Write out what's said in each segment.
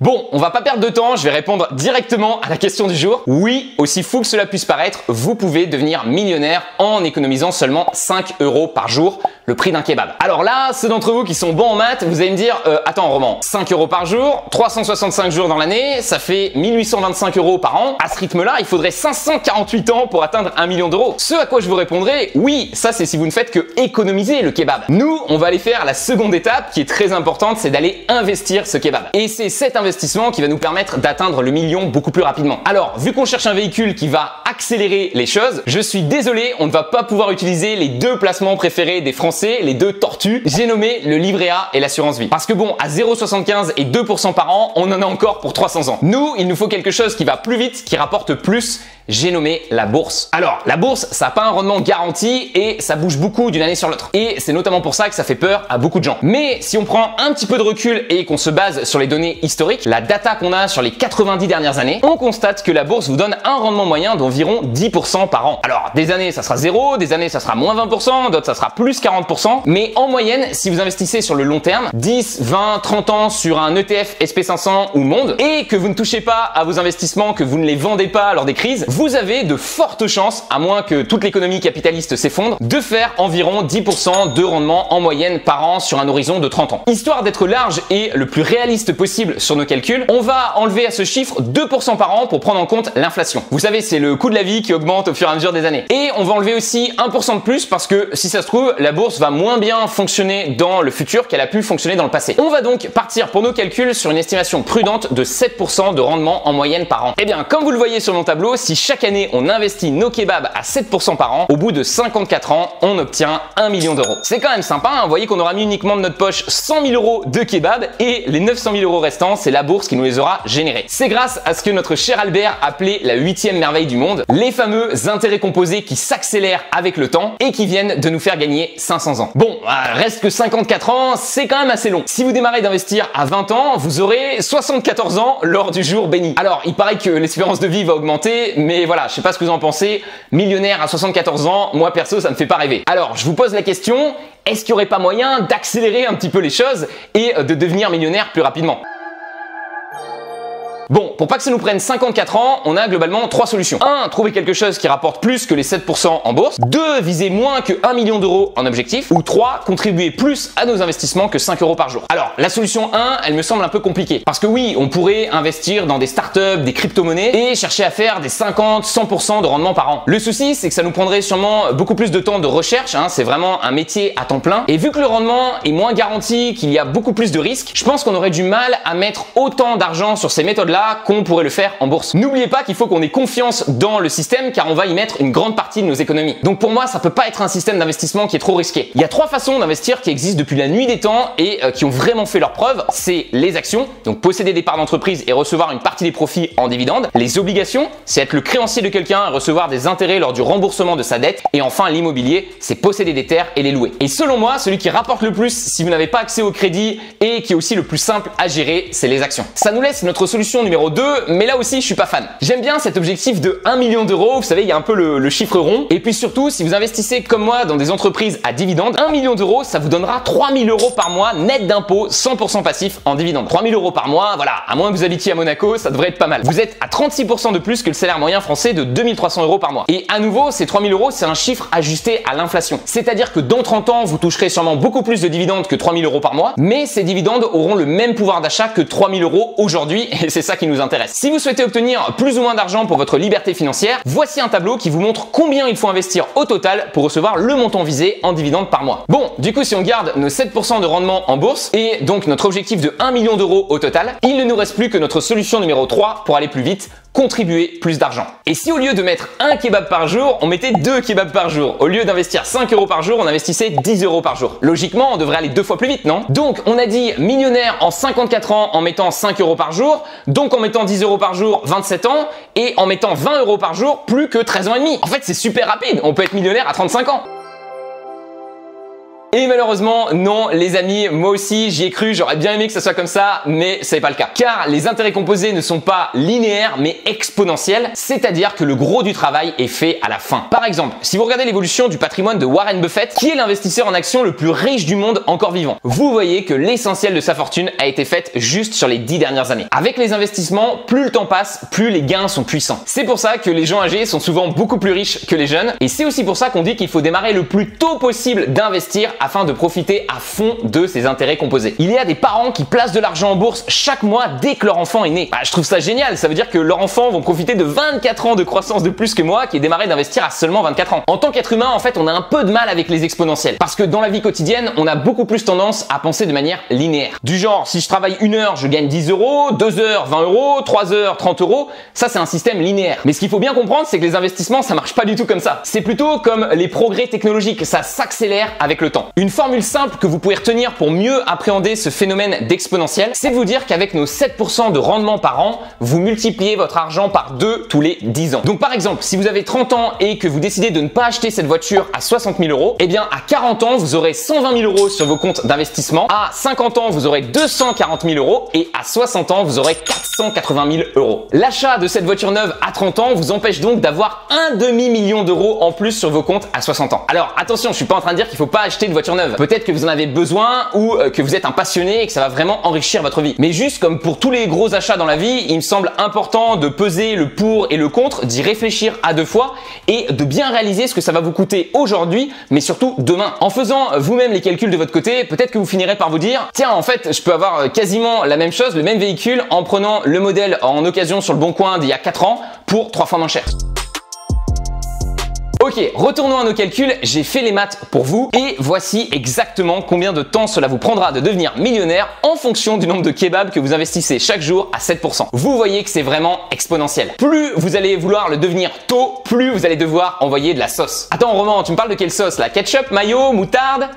Bon, on va pas perdre de temps, je vais répondre directement à la question du jour. Oui, aussi fou que cela puisse paraître, vous pouvez devenir millionnaire en économisant seulement 5 € par jour, le prix d'un kebab. Alors là, ceux d'entre vous qui sont bons en maths, vous allez me dire, attends Roman, 5 € par jour, 365 jours dans l'année, ça fait 1825 € par an. À ce rythme-là, il faudrait 548 ans pour atteindre 1 million d'euros. Ce à quoi je vous répondrai, oui, ça c'est si vous ne faites que économiser le kebab. Nous, on va aller faire la seconde étape qui est très importante, c'est d'aller investir ce kebab. Et c'est cet investissement qui va nous permettre d'atteindre le million beaucoup plus rapidement. Alors, vu qu'on cherche un véhicule qui va accélérer les choses, je suis désolé, on ne va pas pouvoir utiliser les deux placements préférés des Français, les deux tortues. J'ai nommé le livret A et l'assurance vie. Parce que bon, à 0,75 et 2% par an, on en a encore pour 300 ans. Nous, il nous faut quelque chose qui va plus vite, qui rapporte plus. J'ai nommé la bourse. Alors, la bourse, ça n'a pas un rendement garanti et ça bouge beaucoup d'une année sur l'autre. Et c'est notamment pour ça que ça fait peur à beaucoup de gens. Mais si on prend un petit peu de recul et qu'on se base sur les données historiques, la data qu'on a sur les 90 dernières années, on constate que la bourse vous donne un rendement moyen d'environ 10% par an. Alors, des années, ça sera 0, des années, ça sera moins 20%, d'autres, ça sera plus 40%. Mais en moyenne, si vous investissez sur le long terme, 10, 20, 30 ans sur un ETF SP500 ou Monde, et que vous ne touchez pas à vos investissements, que vous ne les vendez pas lors des crises, vous avez de fortes chances, à moins que toute l'économie capitaliste s'effondre, de faire environ 10% de rendement en moyenne par an sur un horizon de 30 ans. Histoire d'être large et le plus réaliste possible sur nos calculs, on va enlever à ce chiffre 2% par an pour prendre en compte l'inflation. Vous savez, c'est le coût de la vie qui augmente au fur et à mesure des années. Et on va enlever aussi 1% de plus parce que si ça se trouve, la bourse va moins bien fonctionner dans le futur qu'elle a pu fonctionner dans le passé. On va donc partir pour nos calculs sur une estimation prudente de 7% de rendement en moyenne par an. Et bien, comme vous le voyez sur mon tableau, si chaque année on investit nos kebabs à 7% par an, au bout de 54 ans, on obtient 1 million d'euros. C'est quand même sympa, hein. Vous voyez qu'on aura mis uniquement de notre poche 100 000 € de kebab et les 900 000 € restants, c'est la bourse qui nous les aura générés. C'est grâce à ce que notre cher Albert appelait la 8e merveille du monde, les fameux intérêts composés qui s'accélèrent avec le temps et qui viennent de nous faire gagner 500 ans. Bon, reste que 54 ans, c'est quand même assez long. Si vous démarrez d'investir à 20 ans, vous aurez 74 ans lors du jour béni. Alors, il paraît que l'espérance de vie va augmenter, mais voilà, je sais pas ce que vous en pensez. Millionnaire à 74 ans, moi perso, ça me fait pas rêver. Alors, je vous pose la question, est-ce qu'il n'y aurait pas moyen d'accélérer un petit peu les choses et de devenir millionnaire plus rapidement ? Bon, pour pas que ça nous prenne 54 ans, on a globalement 3 solutions. 1. Trouver quelque chose qui rapporte plus que les 7% en bourse. 2. Viser moins que 1 million d'euros en objectif. Ou 3. Contribuer plus à nos investissements que 5 € par jour. Alors, la solution 1, elle me semble un peu compliquée. Parce que oui, on pourrait investir dans des startups, des crypto-monnaies et chercher à faire des 50-100% de rendement par an. Le souci, c'est que ça nous prendrait sûrement beaucoup plus de temps de recherche, hein, c'est vraiment un métier à temps plein. Et vu que le rendement est moins garanti, qu'il y a beaucoup plus de risques, je pense qu'on aurait du mal à mettre autant d'argent sur ces méthodes-là qu'on pourrait le faire en bourse. N'oubliez pas qu'il faut qu'on ait confiance dans le système car on va y mettre une grande partie de nos économies. Donc pour moi, ça peut pas être un système d'investissement qui est trop risqué. Il y a 3 façons d'investir qui existent depuis la nuit des temps et qui ont vraiment fait leurs preuves. C'est les actions, donc posséder des parts d'entreprise et recevoir une partie des profits en dividendes. Les obligations, c'est être le créancier de quelqu'un et recevoir des intérêts lors du remboursement de sa dette. Et enfin, l'immobilier, c'est posséder des terres et les louer. Et selon moi, celui qui rapporte le plus si vous n'avez pas accès au crédit et qui est aussi le plus simple à gérer, c'est les actions. Ça nous laisse notre solution numéro 2, mais là aussi je suis pas fan. J'aime bien cet objectif de 1 million d'euros, vous savez, il y a un peu le chiffre rond. Et puis surtout, si vous investissez comme moi dans des entreprises à dividendes, 1 million d'euros, ça vous donnera 3 000 € par mois net d'impôts, 100% passif en dividendes. 3 000 € par mois, voilà, à moins que vous habitiez à Monaco, ça devrait être pas mal. Vous êtes à 36% de plus que le salaire moyen français de 2 300 € par mois. Et à nouveau, ces 3 000 €, c'est un chiffre ajusté à l'inflation. C'est-à-dire que dans 30 ans, vous toucherez sûrement beaucoup plus de dividendes que 3 000 € par mois, mais ces dividendes auront le même pouvoir d'achat que 3 000 € aujourd'hui, et c'est ça qui nous intéresse. Si vous souhaitez obtenir plus ou moins d'argent pour votre liberté financière, voici un tableau qui vous montre combien il faut investir au total pour recevoir le montant visé en dividendes par mois. Bon, du coup, si on garde nos 7% de rendement en bourse et donc notre objectif de 1 million d'euros au total, il ne nous reste plus que notre solution numéro 3 pour aller plus vite, contribuer plus d'argent. Et si au lieu de mettre un kebab par jour, on mettait 2 kebabs par jour, au lieu d'investir 5 € par jour, on investissait 10 € par jour. Logiquement, on devrait aller 2 fois plus vite, non? Donc, on a dit millionnaire en 54 ans en mettant 5 € par jour, donc en mettant 10 € par jour, 27 ans, et en mettant 20 € par jour, plus que 13 ans et demi. En fait, c'est super rapide, on peut être millionnaire à 35 ans. Et malheureusement, non les amis, moi aussi j'y ai cru, j'aurais bien aimé que ça soit comme ça, mais ça n'est pas le cas. Car les intérêts composés ne sont pas linéaires mais exponentiels, c'est-à-dire que le gros du travail est fait à la fin. Par exemple, si vous regardez l'évolution du patrimoine de Warren Buffett, qui est l'investisseur en actions le plus riche du monde encore vivant, vous voyez que l'essentiel de sa fortune a été faite juste sur les 10 dernières années. Avec les investissements, plus le temps passe, plus les gains sont puissants. C'est pour ça que les gens âgés sont souvent beaucoup plus riches que les jeunes, et c'est aussi pour ça qu'on dit qu'il faut démarrer le plus tôt possible d'investir afin de profiter à fond de ces intérêts composés. Il y a des parents qui placent de l'argent en bourse chaque mois dès que leur enfant est né. Je trouve ça génial, ça veut dire que leurs enfants vont profiter de 24 ans de croissance de plus que moi qui ai démarré d'investir à seulement 24 ans. En tant qu'être humain, en fait, on a un peu de mal avec les exponentiels parce que dans la vie quotidienne, on a beaucoup plus tendance à penser de manière linéaire. Du genre, si je travaille 1 heure, je gagne 10 euros, 2 heures, 20 euros, 3 heures, 30 euros. Ça, c'est un système linéaire. Mais ce qu'il faut bien comprendre, c'est que les investissements, ça marche pas du tout comme ça. C'est plutôt comme les progrès technologiques, ça s'accélère avec le temps. Une formule simple que vous pouvez retenir pour mieux appréhender ce phénomène d'exponentiel, c'est de vous dire qu'avec nos 7% de rendement par an, vous multipliez votre argent par 2 tous les 10 ans. Donc par exemple, si vous avez 30 ans et que vous décidez de ne pas acheter cette voiture à 60 000 euros, eh bien à 40 ans, vous aurez 120 000 euros sur vos comptes d'investissement, à 50 ans, vous aurez 240 000 euros et à 60 ans, vous aurez 480 000 euros. L'achat de cette voiture neuve à 30 ans vous empêche donc d'avoir un demi-million d'euros en plus sur vos comptes à 60 ans. Alors attention, je suis pas en train de dire qu'il faut pas acheter de voiture neuve. Peut-être que vous en avez besoin ou que vous êtes un passionné et que ça va vraiment enrichir votre vie. Mais juste comme pour tous les gros achats dans la vie, il me semble important de peser le pour et le contre, d'y réfléchir à 2 fois et de bien réaliser ce que ça va vous coûter aujourd'hui, mais surtout demain. En faisant vous-même les calculs de votre côté, peut-être que vous finirez par vous dire tiens, en fait, je peux avoir quasiment la même chose, le même véhicule en prenant le modèle en occasion sur le Bon Coin d'il y a 4 ans pour 3 fois moins cher. Ok, retournons à nos calculs, j'ai fait les maths pour vous et voici exactement combien de temps cela vous prendra de devenir millionnaire en fonction du nombre de kebabs que vous investissez chaque jour à 7%. Vous voyez que c'est vraiment exponentiel. Plus vous allez vouloir le devenir tôt, plus vous allez devoir envoyer de la sauce. Attends Roman, tu me parles de quelle sauce là? Ketchup, mayo, moutarde?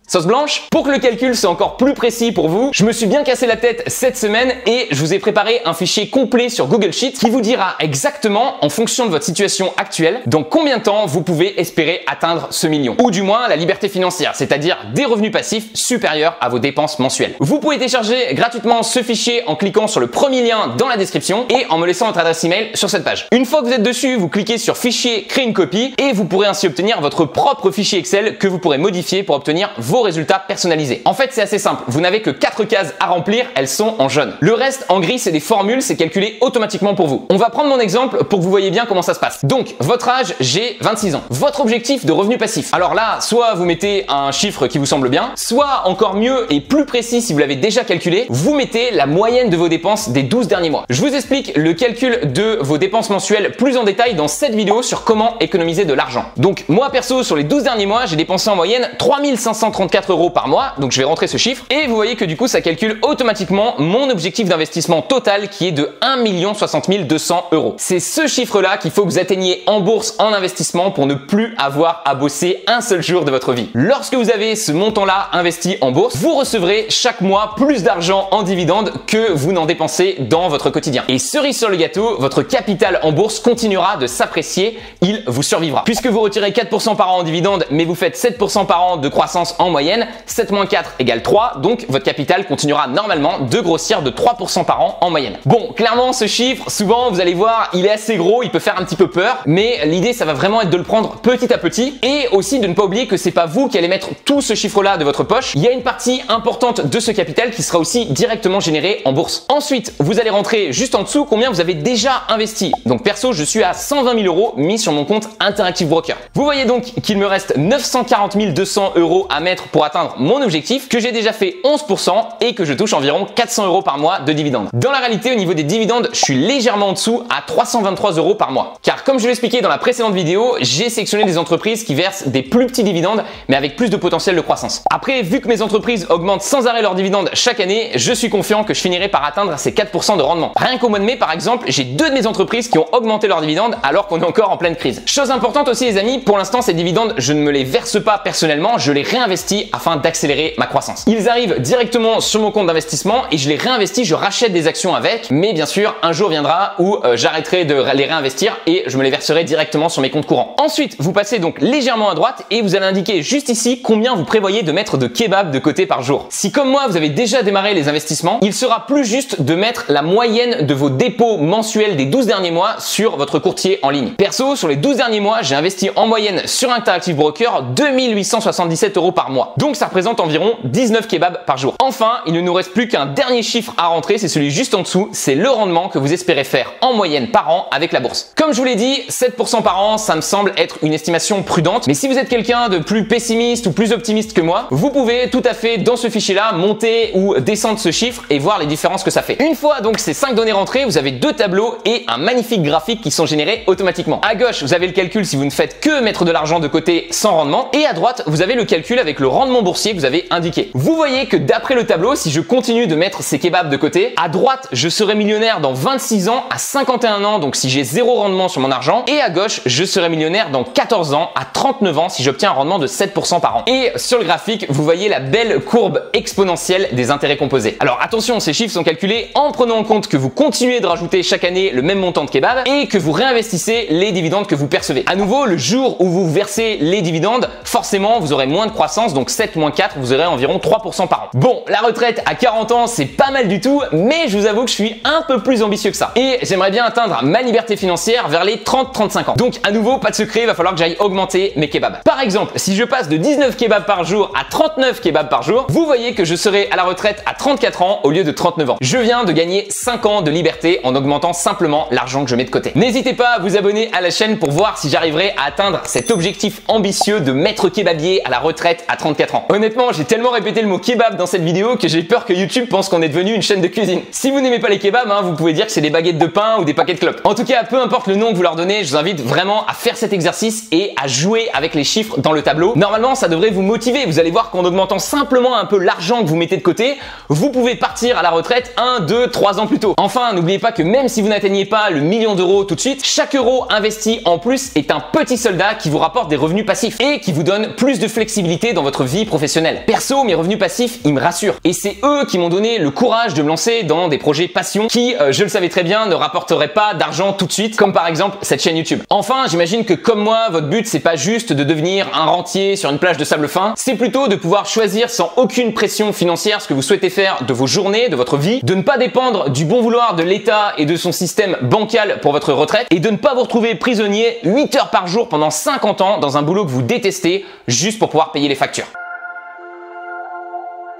Sauce blanche? Pour que le calcul soit encore plus précis pour vous, je me suis bien cassé la tête cette semaine et je vous ai préparé un fichier complet sur Google Sheets qui vous dira exactement, en fonction de votre situation actuelle, dans combien de temps vous pouvez espérer atteindre ce million. Ou du moins la liberté financière, c'est-à-dire des revenus passifs supérieurs à vos dépenses mensuelles. Vous pouvez télécharger gratuitement ce fichier en cliquant sur le premier lien dans la description et en me laissant votre adresse email sur cette page. Une fois que vous êtes dessus, vous cliquez sur fichier, créer une copie et vous pourrez ainsi obtenir votre propre fichier Excel que vous pourrez modifier pour obtenir vos résultats personnalisés. En fait, c'est assez simple. Vous n'avez que 4 cases à remplir, elles sont en jaune. Le reste en gris, c'est des formules, c'est calculé automatiquement pour vous. On va prendre mon exemple pour que vous voyez bien comment ça se passe. Donc, votre âge, j'ai 26 ans. Votre objectif de revenu passif. Alors là, soit vous mettez un chiffre qui vous semble bien, soit encore mieux et plus précis si vous l'avez déjà calculé, vous mettez la moyenne de vos dépenses des 12 derniers mois. Je vous explique le calcul de vos dépenses mensuelles plus en détail dans cette vidéo sur comment économiser de l'argent. Donc, moi perso, sur les 12 derniers mois, j'ai dépensé en moyenne 3 534 euros par mois, donc je vais rentrer ce chiffre et vous voyez que du coup ça calcule automatiquement mon objectif d'investissement total qui est de 1 60 200 euros. C'est ce chiffre là qu'il faut que vous atteigniez en bourse en investissement pour ne plus avoir à bosser un seul jour de votre vie. Lorsque vous avez ce montant là investi en bourse, vous recevrez chaque mois plus d'argent en dividendes que vous n'en dépensez dans votre quotidien. Et cerise sur le gâteau, votre capital en bourse continuera de s'apprécier, il vous survivra. Puisque vous retirez 4% par an en dividendes mais vous faites 7% par an de croissance en moyenne, 7 moins 4 égale 3, donc votre capital continuera normalement de grossir de 3% par an en moyenne. Bon, clairement ce chiffre, souvent vous allez voir, il est assez gros, il peut faire un petit peu peur, mais l'idée ça va vraiment être de le prendre petit à petit et aussi de ne pas oublier que c'est pas vous qui allez mettre tout ce chiffre-là de votre poche. Il y a une partie importante de ce capital qui sera aussi directement générée en bourse. Ensuite, vous allez rentrer juste en dessous combien vous avez déjà investi. Donc perso, je suis à 120 000 euros mis sur mon compte Interactive Broker. Vous voyez donc qu'il me reste 940 200 euros à mettre pour atteindre mon objectif, que j'ai déjà fait 11% et que je touche environ 400 euros par mois de dividendes. Dans la réalité, au niveau des dividendes, je suis légèrement en dessous à 323 euros par mois. Car comme je l'ai expliqué dans la précédente vidéo, j'ai sélectionné des entreprises qui versent des plus petits dividendes mais avec plus de potentiel de croissance. Après, vu que mes entreprises augmentent sans arrêt leurs dividendes chaque année, je suis confiant que je finirai par atteindre ces 4% de rendement. Rien qu'au mois de mai, par exemple, j'ai 2 de mes entreprises qui ont augmenté leurs dividendes alors qu'on est encore en pleine crise. Chose importante aussi les amis, pour l'instant ces dividendes, je ne me les verse pas personnellement, je les réinvestis réinvestis afin d'accélérer ma croissance. Ils arrivent directement sur mon compte d'investissement et je les réinvestis, je rachète des actions avec, mais bien sûr, un jour viendra où j'arrêterai de les réinvestir et je me les verserai directement sur mes comptes courants. Ensuite, vous passez donc légèrement à droite et vous allez indiquer juste ici combien vous prévoyez de mettre de kebab de côté par jour. Si comme moi, vous avez déjà démarré les investissements, il sera plus juste de mettre la moyenne de vos dépôts mensuels des 12 derniers mois sur votre courtier en ligne. Perso, sur les 12 derniers mois, j'ai investi en moyenne sur Interactive Broker 2877 € par mois. Donc ça représente environ 19 kebabs par jour. Enfin, il ne nous reste plus qu'un dernier chiffre à rentrer, c'est celui juste en dessous, c'est le rendement que vous espérez faire en moyenne par an avec la bourse. Comme je vous l'ai dit, 7% par an, ça me semble être une estimation prudente, mais si vous êtes quelqu'un de plus pessimiste ou plus optimiste que moi, vous pouvez tout à fait dans ce fichier-là monter ou descendre ce chiffre et voir les différences que ça fait. Une fois donc ces 5 données rentrées, vous avez 2 tableaux et un magnifique graphique qui sont générés automatiquement. À gauche, vous avez le calcul si vous ne faites que mettre de l'argent de côté sans rendement et à droite, vous avez le calcul avec le rendement boursier que vous avez indiqué. Vous voyez que d'après le tableau, si je continue de mettre ces kebabs de côté, à droite, je serai millionnaire dans 26 ans à 51 ans, donc si j'ai 0 rendement sur mon argent, et à gauche, je serai millionnaire dans 14 ans à 39 ans si j'obtiens un rendement de 7% par an. Et sur le graphique, vous voyez la belle courbe exponentielle des intérêts composés. Alors attention, ces chiffres sont calculés en prenant en compte que vous continuez de rajouter chaque année le même montant de kebab et que vous réinvestissez les dividendes que vous percevez. À nouveau, le jour où vous versez les dividendes, forcément, vous aurez moins de croissance, donc 7 moins 4, vous aurez environ 3% par an. Bon, la retraite à 40 ans, c'est pas mal du tout, mais je vous avoue que je suis un peu plus ambitieux que ça. Et j'aimerais bien atteindre ma liberté financière vers les 30-35 ans. Donc à nouveau, pas de secret, il va falloir que j'aille augmenter mes kebabs. Par exemple, si je passe de 19 kebabs par jour à 39 kebabs par jour, vous voyez que je serai à la retraite à 34 ans au lieu de 39 ans. Je viens de gagner 5 ans de liberté en augmentant simplement l'argent que je mets de côté. N'hésitez pas à vous abonner à la chaîne pour voir si j'arriverai à atteindre cet objectif ambitieux de maître kebabier à la retraite à 34 ans. Honnêtement, j'ai tellement répété le mot kebab dans cette vidéo que j'ai peur que YouTube pense qu'on est devenu une chaîne de cuisine. Si vous n'aimez pas les kebabs, vous pouvez dire que c'est des baguettes de pain ou des paquets de clopes. En tout cas, peu importe le nom que vous leur donnez, je vous invite vraiment à faire cet exercice et à jouer avec les chiffres dans le tableau. Normalement, ça devrait vous motiver. Vous allez voir qu'en augmentant simplement un peu l'argent que vous mettez de côté, vous pouvez partir à la retraite 1, 2, 3 ans plus tôt. Enfin, n'oubliez pas que même si vous n'atteignez pas le million d'euros tout de suite, chaque euro investi en plus est un petit soldat qui vous rapporte des revenus passifs et qui vous donne plus de flexibilité dans votre vie professionnelle. Perso, mes revenus passifs, ils me rassurent. Et c'est eux qui m'ont donné le courage de me lancer dans des projets passion qui, je le savais très bien, ne rapporteraient pas d'argent tout de suite, comme par exemple cette chaîne YouTube. Enfin, j'imagine que comme moi, votre but, c'est pas juste de devenir un rentier sur une plage de sable fin, c'est plutôt de pouvoir choisir sans aucune pression financière ce que vous souhaitez faire de vos journées, de votre vie, de ne pas dépendre du bon vouloir de l'État et de son système bancal pour votre retraite et de ne pas vous retrouver prisonnier 8 heures par jour pendant 50 ans dans un boulot que vous détestez juste pour pouvoir payer les factures.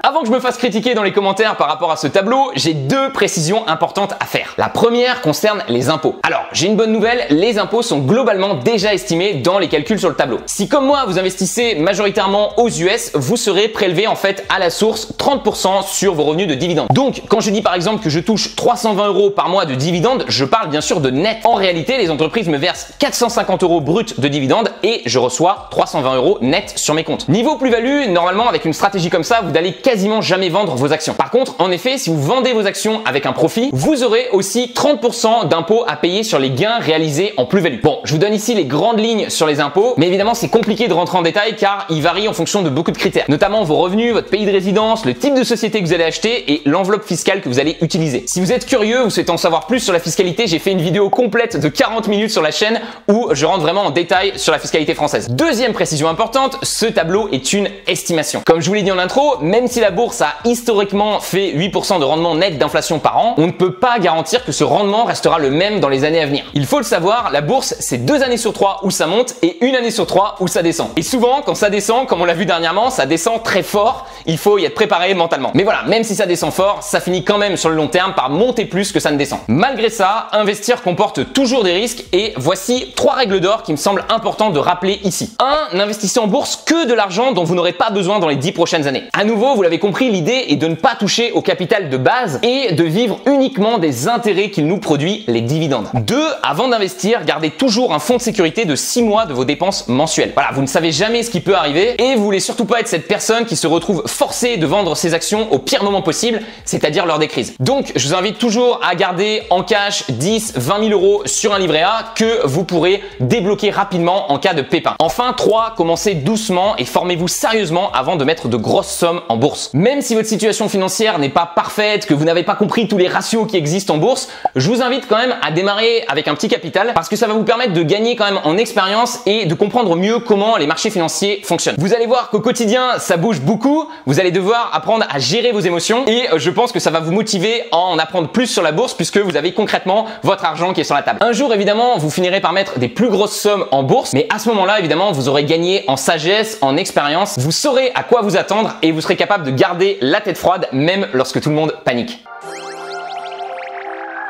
Avant que je me fasse critiquer dans les commentaires par rapport à ce tableau, j'ai 2 précisions importantes à faire. La première concerne les impôts. Alors, j'ai une bonne nouvelle, les impôts sont globalement déjà estimés dans les calculs sur le tableau. Si comme moi, vous investissez majoritairement aux US, vous serez prélevé en fait à la source 30% sur vos revenus de dividendes. Donc, quand je dis par exemple que je touche 320 € par mois de dividendes, je parle bien sûr de net. En réalité, les entreprises me versent 450 € bruts de dividendes et je reçois 320 € net sur mes comptes. Niveau plus-value, normalement avec une stratégie comme ça, vous n'allez quasiment jamais vendre vos actions. Par contre, en effet, si vous vendez vos actions avec un profit, vous aurez aussi 30% d'impôts à payer sur les gains réalisés en plus-value. Bon, je vous donne ici les grandes lignes sur les impôts, mais évidemment, c'est compliqué de rentrer en détail car ils varient en fonction de beaucoup de critères, notamment vos revenus, votre pays de résidence, le type de société que vous allez acheter et l'enveloppe fiscale que vous allez utiliser. Si vous êtes curieux ou souhaitez en savoir plus sur la fiscalité, j'ai fait une vidéo complète de 40 minutes sur la chaîne où je rentre vraiment en détail sur la fiscalité française. Deuxième précision importante, ce tableau est une estimation. Comme je vous l'ai dit en intro, même si la bourse a historiquement fait 8% de rendement net d'inflation par an, on ne peut pas garantir que ce rendement restera le même dans les années à venir. Il faut le savoir, la bourse, c'est 2 années sur 3 où ça monte et 1 année sur 3 où ça descend. Et souvent, quand ça descend, comme on l'a vu dernièrement, ça descend très fort. Il faut y être préparé mentalement. Mais voilà, même si ça descend fort, ça finit quand même sur le long terme par monter plus que ça ne descend. Malgré ça, investir comporte toujours des risques et voici 3 règles d'or qui me semblent importantes de rappeler ici. 1. N'investissez en bourse que de l'argent dont vous n'aurez pas besoin dans les 10 prochaines années. À nouveau, vous l'avez l'avez compris, l'idée est de ne pas toucher au capital de base et de vivre uniquement des intérêts qu'il nous produit, les dividendes. 2. Avant d'investir, gardez toujours un fonds de sécurité de 6 mois de vos dépenses mensuelles. Voilà, vous ne savez jamais ce qui peut arriver et vous voulez surtout pas être cette personne qui se retrouve forcée de vendre ses actions au pire moment possible, c'est-à-dire lors des crises. Donc, je vous invite toujours à garder en cash 10, 20 000 euros sur un livret A que vous pourrez débloquer rapidement en cas de pépin. Enfin, 3. Commencez doucement et formez-vous sérieusement avant de mettre de grosses sommes en bourse. Même si votre situation financière n'est pas parfaite, que vous n'avez pas compris tous les ratios qui existent en bourse, je vous invite quand même à démarrer avec un petit capital parce que ça va vous permettre de gagner quand même en expérience et de comprendre mieux comment les marchés financiers fonctionnent. Vous allez voir qu'au quotidien, ça bouge beaucoup. Vous allez devoir apprendre à gérer vos émotions et je pense que ça va vous motiver à en apprendre plus sur la bourse puisque vous avez concrètement votre argent qui est sur la table. Un jour, évidemment, vous finirez par mettre des plus grosses sommes en bourse, mais à ce moment-là, évidemment, vous aurez gagné en sagesse, en expérience. Vous saurez à quoi vous attendre et vous serez capable de garder la tête froide même lorsque tout le monde panique.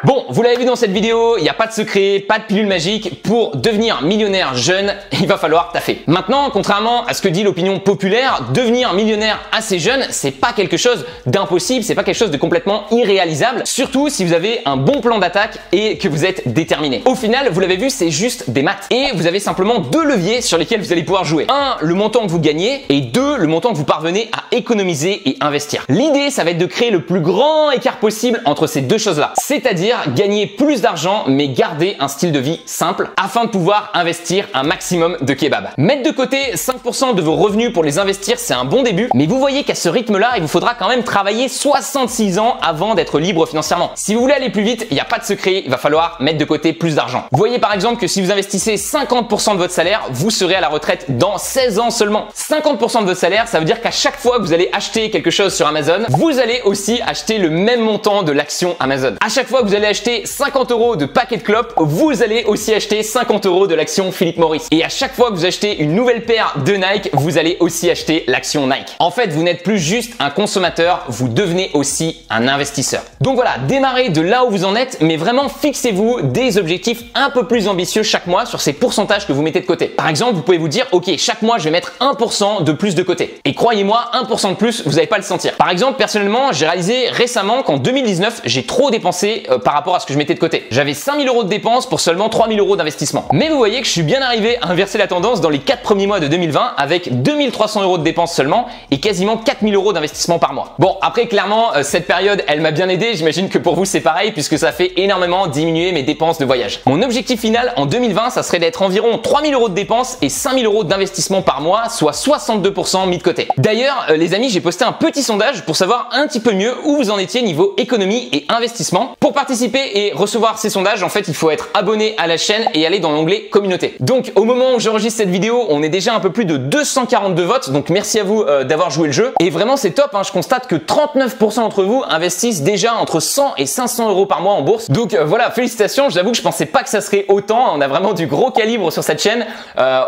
Bon, vous l'avez vu dans cette vidéo, il n'y a pas de secret, pas de pilule magique. Pour devenir millionnaire jeune, il va falloir taffer. Maintenant, contrairement à ce que dit l'opinion populaire, devenir millionnaire assez jeune, c'est pas quelque chose d'impossible, c'est pas quelque chose de complètement irréalisable, surtout si vous avez un bon plan d'attaque et que vous êtes déterminé. Au final, vous l'avez vu, c'est juste des maths. Et vous avez simplement 2 leviers sur lesquels vous allez pouvoir jouer. 1, le montant que vous gagnez et 2, le montant que vous parvenez à économiser et investir. L'idée, ça va être de créer le plus grand écart possible entre ces deux choses-là. C'est-à-dire gagner plus d'argent mais garder un style de vie simple afin de pouvoir investir un maximum de kebab. Mettre de côté 5% de vos revenus pour les investir, c'est un bon début, mais vous voyez qu'à ce rythme-là, il vous faudra quand même travailler 66 ans avant d'être libre financièrement. Si vous voulez aller plus vite, il n'y a pas de secret, il va falloir mettre de côté plus d'argent. Vous voyez par exemple que si vous investissez 50% de votre salaire, vous serez à la retraite dans 16 ans seulement. 50% de votre salaire, ça veut dire qu'à chaque fois que vous allez acheter quelque chose sur Amazon, vous allez aussi acheter le même montant de l'action Amazon. À chaque fois que vous allez acheter 50 € de paquet de clopes, vous allez aussi acheter 50 € de l'action Philip Morris. Et à chaque fois que vous achetez une nouvelle paire de Nike, vous allez aussi acheter l'action Nike. En fait, vous n'êtes plus juste un consommateur, vous devenez aussi un investisseur. Donc voilà, démarrez de là où vous en êtes, mais vraiment fixez-vous des objectifs un peu plus ambitieux chaque mois sur ces pourcentages que vous mettez de côté. Par exemple, vous pouvez vous dire, ok, chaque mois, je vais mettre 1% de plus de côté. Et croyez-moi, 1% de plus, vous n'allez pas le sentir. Par exemple, personnellement, j'ai réalisé récemment qu'en 2019, j'ai trop dépensé par rapport à ce que je mettais de côté. J'avais 5 000 € de dépenses pour seulement 3 000 € d'investissement. Mais vous voyez que je suis bien arrivé à inverser la tendance dans les 4 premiers mois de 2020 avec 2 300 € de dépenses seulement et quasiment 4 000 € d'investissement par mois. Bon, après clairement, cette période, elle m'a bien aidé. J'imagine que pour vous, c'est pareil puisque ça fait énormément diminuer mes dépenses de voyage. Mon objectif final en 2020, ça serait d'être environ 3 000 € de dépenses et 5 000 € d'investissement par mois, soit 62% mis de côté. D'ailleurs, les amis, j'ai posté un petit sondage pour savoir un petit peu mieux où vous en étiez niveau économie et investissement. Pour participer et recevoir ces sondages, en fait, il faut être abonné à la chaîne et aller dans l'onglet communauté. Donc, au moment où j'enregistre cette vidéo, on est déjà un peu plus de 242 votes. Donc, merci à vous d'avoir joué le jeu. Et vraiment, c'est top. Je constate que 39% d'entre vous investissent déjà entre 100 et 500 € par mois en bourse. Donc, voilà, félicitations. J'avoue que je pensais pas que ça serait autant. On a vraiment du gros calibre sur cette chaîne.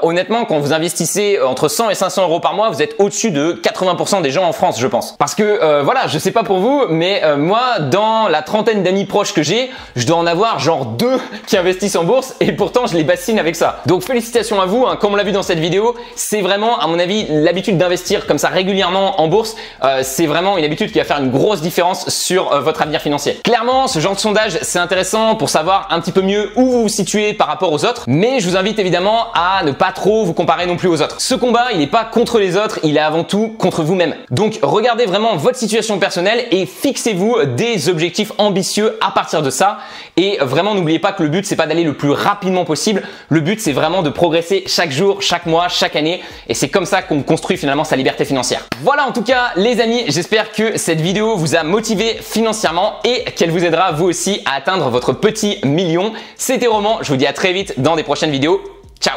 Honnêtement, quand vous investissez entre 100 et 500 € par mois, vous êtes au-dessus de 80% des gens en France, je pense. Parce que, voilà, je sais pas pour vous, mais moi, dans la trentaine d'amis proches que j'ai, je dois en avoir genre 2 qui investissent en bourse et pourtant je les bassine avec ça. Donc félicitations à vous, comme on l'a vu dans cette vidéo, c'est vraiment à mon avis l'habitude d'investir comme ça régulièrement en bourse, c'est vraiment une habitude qui va faire une grosse différence sur votre avenir financier. Clairement, ce genre de sondage c'est intéressant pour savoir un petit peu mieux où vous vous situez par rapport aux autres, mais je vous invite évidemment à ne pas trop vous comparer non plus aux autres. Ce combat, il n'est pas contre les autres, il est avant tout contre vous-même. Donc regardez vraiment votre situation personnelle et fixez-vous des objectifs ambitieux à partir de ça. Et vraiment, n'oubliez pas que le but, c'est pas d'aller le plus rapidement possible. Le but, c'est vraiment de progresser chaque jour, chaque mois, chaque année. Et c'est comme ça qu'on construit finalement sa liberté financière. Voilà en tout cas, les amis, j'espère que cette vidéo vous a motivé financièrement et qu'elle vous aidera vous aussi à atteindre votre petit million. C'était Roman, je vous dis à très vite dans des prochaines vidéos. Ciao!